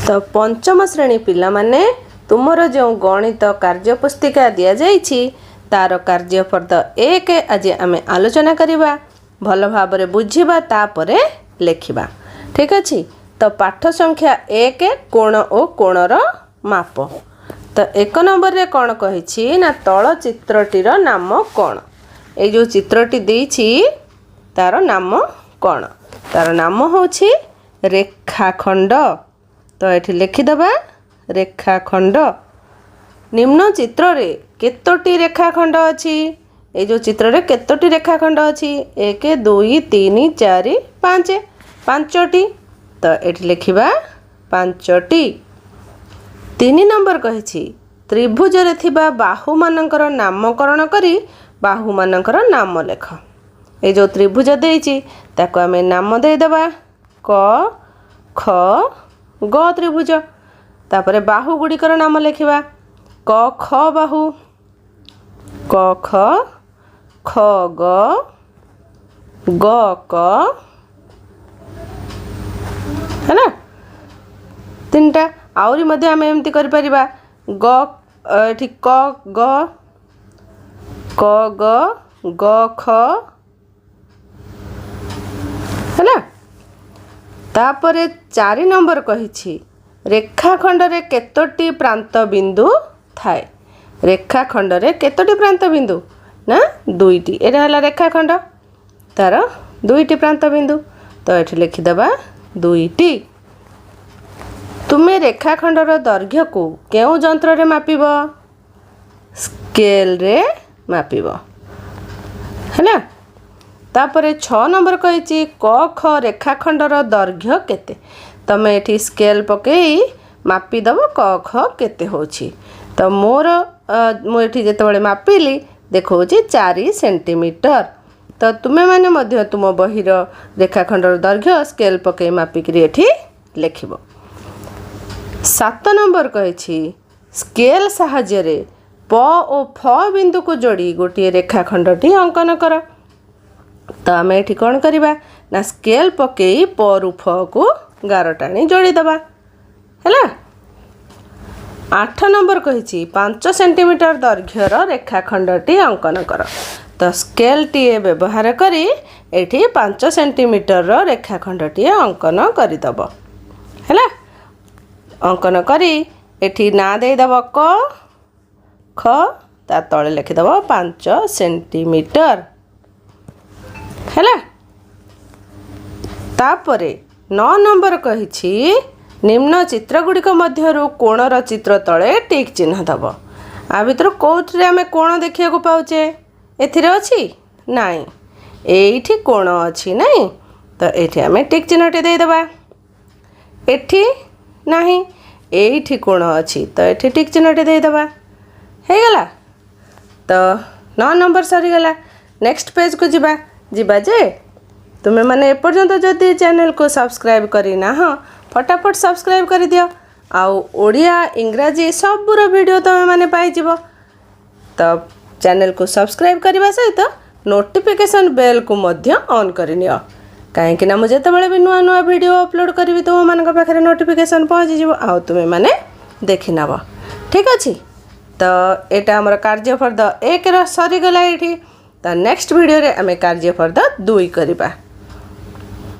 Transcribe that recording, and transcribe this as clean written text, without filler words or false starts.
तो पंचम श्रेणी पिला माने तुमर जो गणित कार्यपुस्तिका दि जाइछि तार कार्यफर्द 1 आज आम आलोचना करिबा भल भाव बुझिबा तापरे लेखिबा। ठीक अछि। तो पाठ संख्या 1 कोण और कोणर माप। तो 1 नंबर रे कौन कही ना तल चित्रटीर नाम कौन ये जो चित्रटी देछि तार नाम कौन तार नाम होछि रेखाखंड। तो ये लिखिदबा रेखाखंड। निम्न चित्र रे केतोटी रेखाखंड अछि ये जो चित्र रे केतोटी रेखाखंड अछि 1 2 3 4 5 5टी। तो ये लिखिबा 5टी। 3 नंबर कही त्रिभुज रे थिबा बाहु मानकर नामकरण करी बाहु मानकर नाम लेख। ये जो त्रिभुज देइछि ताको आमे नाम दे देबा क ख ग त्रिभुज। तापरे बाहु गुड़िकर नाम लेखिबा क ख बाहु क ख ख ग ग क है ना। तीनटा आउरी मध्ये आमे एमती करि परिबा ग एठी क ग क ग ग ख है ना। तापरे 4 नंबर कही रेखाखंड रे केतोटी प्रांत बिंदु थाए। रेखाखंड रे केतोटी प्रांत बिंदु ना 2टी। एटा हला रेखाखंड तार 2टी प्रांत बिंदु। तो एठी लिखिदबा 2टी। तुमे रेखाखंडर दैर्घ्य को केउ यंत्र रे मापिब स्केल रे मापिब है ना। तापरे 6 नंबर कही क ख रेखाखंडर दैर्घ्य केते तमे एठी स्केल पकई मापिदब क ख केते होछि। तो मोर मु एठी जेतेबेले मापिली देखौछि 4 सेंटीमीटर। तो तुमे माने मध्य तुम बहिर रेखाखंडर दैर्घ्य स्केल पकई मापिकरी एठी लेखिबो। 7 नंबर कही स्केल साहाय्य रे प और फ बिंदु को जोड़ी गोटे रेखाखंडटी अंकन कर। तो आम ये कौन करवा ना स्केल पकई प रु फ को गार टाणी जोड़ी दबा है। 8 नंबर कही 5 सेंटीमीटर दैर्घ्यर रेखाखंडटी अंकन कर। तो स्केल टी व्यवहार करी एठी 5 सेंटीमीटर रेखाखंडटी अंकन करदब है। अंकन करी एठी ना देदब क ख ता तले लिखिदब 5 सेंटीमीटर है। तापरे 9 नंबर कही निम्न चित्र गुड़िक मध्यरु कोणर चित्र तले टिक चिन्ह दब। आ भितर कोठरे आमे कोण देखिया को पाउचे एथिरे अछि नाई एठी कोण अछि नाई। तो एठी आमे टिक चिन्हटे दे देबा। एठी नाही एठी कोण अछि तो एठी टिक चिन्हटे दे देबा हे गला। तो 9 नंबर सरी गला। नेक्स्ट पेज को जिबा जे तुमे माने एपर्यंत जदि चैनल को सब्सक्राइब करी ना हाँ फटाफट सब्सक्राइब कर दियो। आउ ओडिया इंग्राजी सबुर वीडियो तुमे माने पाई जिवो। तो चैनल को सब्सक्राइब करने सहित नोटिफिकेशन बेल को मध्य ऑन करनियो कहीं ना मुझे जितेबाला भी नुआ नुआ वीडियो अपलोड करी तुम मान पाखे नोटिफिकेशन पहुँची जीव आउ तुम्हें माने देखि नब। ठीक अच्छे। तो यहाँ आमर कार्यफर्द 1 सरीगला ये। तो नेक्स्ट वीडियो रे आमे कार्यफर्द 2 करवा।